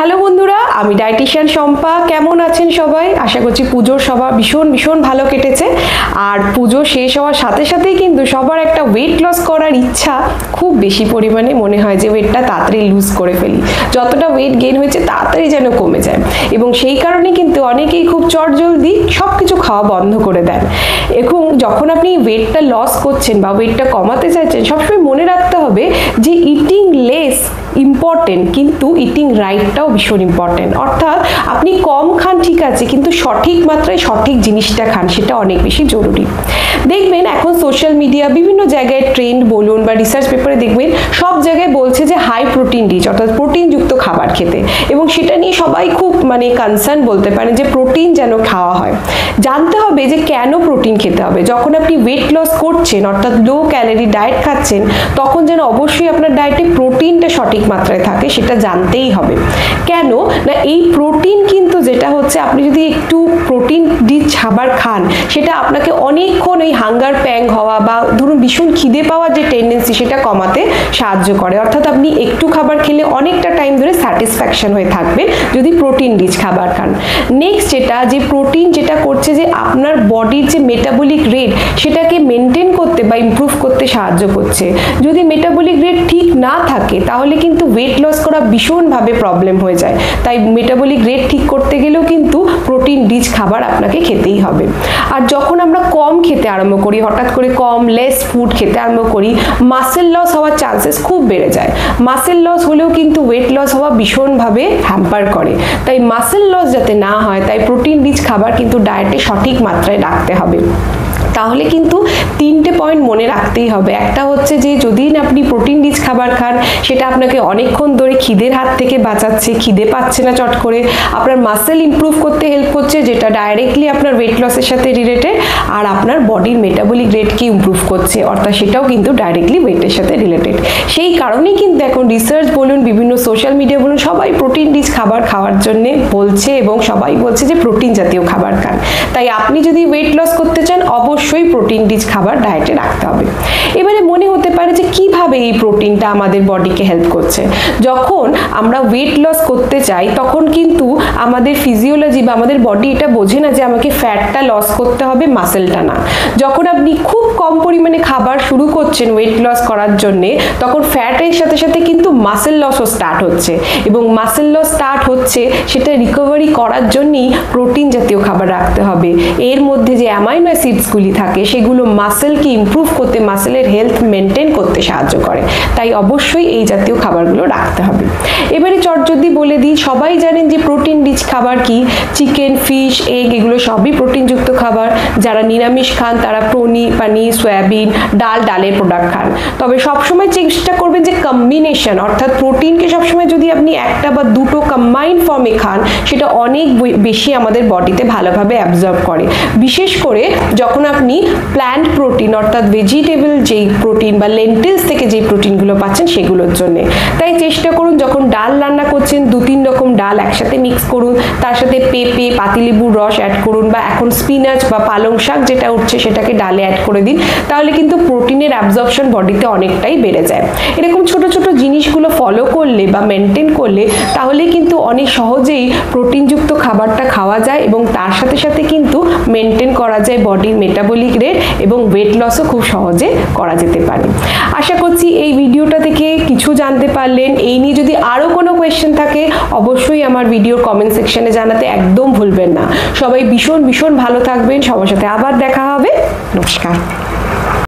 Hello বন্ধুরা, আমি dietician Shampa. কেমন আছেন সবাই? আশা করছি পুজোর সবার ভীষণ ভালো কেটেছে। আর পুজো শেষ হওয়ার সাথে সাথেই কিন্তু সবার একটা ওয়েট লস করার ইচ্ছা খুব বেশি পরিমাণে, মনে হয় যে ওয়েটটা তাড়াতাড়ি লুজ করে ফেলি, যতটা ওয়েট গেইন হয়েছে তাড়াতাড়ি যেন কমে যায়। এবং সেই কারণে কিন্তু অনেকেই খুব চটজলদি সব কিছু খাওয়া বন্ধ করে দেন। এবং যখন আপনি ওয়েটটা লস করছেন বা ওয়েটটা কমাতে চাইছেন, সবসময় মনে রাখতে হবে যে ইটিং লেস ইম্পর্টেন্ট, কিন্তু ইটিং রাইটটাও ভীষণ ইম্পর্টেন্ট। অর্থাৎ আপনি কম খান ঠিক আছে, কিন্তু সঠিক মাত্রায় সঠিক জিনিসটা খান, সেটা অনেক বেশি জরুরি। দেখবেন এখন সোশ্যাল মিডিয়া বিভিন্ন জায়গায় ট্রেন্ড বলুন বা রিসার্চ পেপারে দেখবেন সব জায়গায় বলছে যে হাই প্রোটিন রিচ, অর্থাৎ প্রোটিনযুক্ত খাবার খেতে। এবং সেটা নিয়ে সবাই খুব কনসার্ন বলতে পারেন যে প্রোটিন যেন খাওয়া হয়। জানতে হবে যে কেন প্রোটিন খেতে হবে। যখন আপনি ওয়েট লস করছেন, অর্থাৎ লো ক্যালোরি ডায়েট খাচ্ছেন, তখন যেন অবশ্যই আপনার ডায়েটে প্রোটিনটা সঠিক মাত্রায় থাকে, সেটা জানতেই হবে। কেন না, এই প্রোটিন কিন্তু যেটা হচ্ছে, আপনি যদি একটু প্রোটিন রিচ খাবার খান, সেটা আপনাকে অনেকক্ষণ এই হাঙ্গার প্যাং হওয়া বা ধরুন ভীষণ খিদে পাওয়ার যে টেন্ডেন্সি, সেটা কমাতে সাহায্য করে। অর্থাৎ আপনি একটু খাবার খেলে অনেকটা টাইম ধরে স্যাটিসফ্যাকশন হয়ে থাকবেন যদি প্রোটিন রিচ খাবার খান। নেক্সট যে প্রোটিন যেটা করছে যে আপনার বডির যে মেটাবলিক রেট, সেটাকে মেনটেন করতে বা ইমপ্রুভ করতে সাহায্য করছে। যদি মেটাবলিক রেট ঠিক না থাকে, তাহলে কিন্তু ওয়েট লস করা ভীষণভাবে প্রবলেম হয়ে যায়। তাই মেটাবলিক রেট ঠিক করতে গেলেও কিন্তু প্রোটিন রিচ খাবার আপনাকে খেতেই হবে। আর যখন আমরা কম খেতে আরম্ভ করি, হঠাৎ করে লেস ফুড খেতে আরম্ভ করি, মাসেল লস হওয়ার চান্সেস খুব বেড়ে যায়। মাসেল লস হলেও কিন্তু ওয়েট লস হওয়া ভীষণভাবে হ্যাম্পার করে। তাই মাসেল লস যাতে না হয়, তাই প্রোটিন রিচ খাবার কিন্তু ডায়েটে সঠিক মাত্রায় রাখতে হবে। তাহলে কিন্তু 3টে পয়েন্ট মনে রাখতেই হবে। একটা হচ্ছে যে যদি আপনি প্রোটিন রিচ খাবার খান, সেটা আপনাকে অনেকক্ষণ ধরে খিদের হাত থেকে বাঁচাচ্ছে, খিদে পাচ্ছে না চট করে, আপনার মাসেল ইমপ্রুভ করতে হেল্প করছে, যেটা ডাইরেক্টলি আপনার ওয়েট লসের সাথে রিলেটেড, আর আপনার বডির মেটাবলিক রেটকে ইমপ্রুভ করছে, অর্থাৎ সেটাও কিন্তু ডাইরেক্টলি ওয়েটের সাথে রিলেটেড। সেই কারণেই কিন্তু এখন রিসার্চ বলুন, বিভিন্ন সোশ্যাল মিডিয়া বলুন, সবাই প্রোটিন রিচ খাবার খাওয়ার জন্য বলছে এবং সবাই বলছে যে প্রোটিন জাতীয় খাবার খান। তাই আপনি যদি ওয়েট লস করতে চান, অবশ্যই প্রোটিন রিচ খাবার ডায়েটে রাখতে হবে। এবারে মনে হতে পারে যে কিভাবে এই প্রোটিনটা আমাদের বডিকে হেল্প করছে। যখন আমরা ওয়েট লস করতে চাই, তখন কিন্তু আমাদের ফিজিওলজি বা আমাদের বডি এটা বোঝে না যে আমাকে ফ্যাটটা লস করতে হবে, মাসেলটা না। যখন আপনি খুব কম পরিমাণে খাবার শুরু করছেন ওয়েট লস করার জন্যে, তখন ফ্যাটের সাথে সাথে কিন্তু মাসেল লসও স্টার্ট হচ্ছে। এবং মাসেল লস স্টার্ট হচ্ছে, সেটা রিকভারি করার জন্যই প্রোটিন জাতীয় খাবার রাখতে হবে। এর মধ্যে যে অ্যামাইনো অ্যাসিডসগুলি থাকে, সেগুলো মাসেলকে ইমপ্রুভ করতে, মাসেলের হেলথ মেনটেন করতে সাহায্য করে। তাই অবশ্যই এই জাতীয় খাবারগুলো রাখতে হবে। এবারে চটজলদি বলে দিই, সবাই জানেন যে প্রোটিন রিচ খাবার কি। চিকেন, ফিশ, এগ, এগুলো সবই প্রোটিনযুক্ত খাবার। যারা নিরামিষ খান, তারা পানির, সয়াবিন, ডালের প্রোডাক্ট খান। তবে সবসময় চেষ্টা করবেন যে কম্বিনেশন, অর্থাৎ প্রোটিনকে সবসময় যদি আপনি একটা বা দুটো কম্বাইন্ড ফর্মে খান, সেটা অনেক বেশি আমাদের বডিতে ভালোভাবে অ্যাবজর্ব করে। বিশেষ করে যখন আপনি প্ল্যান্ট প্রোটিন, অর্থাৎ ভেজিটেবল যেই প্রোটিন বা লেন্টিলস থেকে যেই প্রোটিনগুলো পাচ্ছেন, সেগুলোর জন্য। তাই চেষ্টা করুন যখন ডাল রান্না করছেন, 2-3 রকম ডাল একসাথে মিক্স করুন, তার সাথে পেঁপে, পাতিলেবুর রস অ্যাড করুন, বা এখন স্পিনাচ বা পালং শাক যেটা উঠছে, সেটাকে ডালে অ্যাড করে দিন। তাহলে কিন্তু প্রোটিনের অ্যাবজর্পশন বডিতে অনেকটাই বেড়ে যায়। এরকম ছোট ছোট জিনিসগুলো ফলো করলে বা মেনটেন করলে, তাহলে কিন্তু অনেক সহজেই প্রোটিনযুক্ত খাবারটা খাওয়া যায় এবং তার সাথে সাথে কিন্তু মেনটেন করা যায় বডির মেটাবলিক রেট, এবং ওয়েট লসও খুব সহজে করা যেতে পারে। আশা করছি এই ভিডিওটা থেকে কিছু জানতে পারলেন। এই নিয়ে যদি আরও কোনো কোয়েশ্চেন থাকে, অবশ্যই আমার ভিডিওর কমেন্ট সেকশনে জানাতে একদম ভুলবেন না। সবাই ভীষণ ভালো থাকবেন। সবার সাথে আবার দেখা হবে। নমস্কার।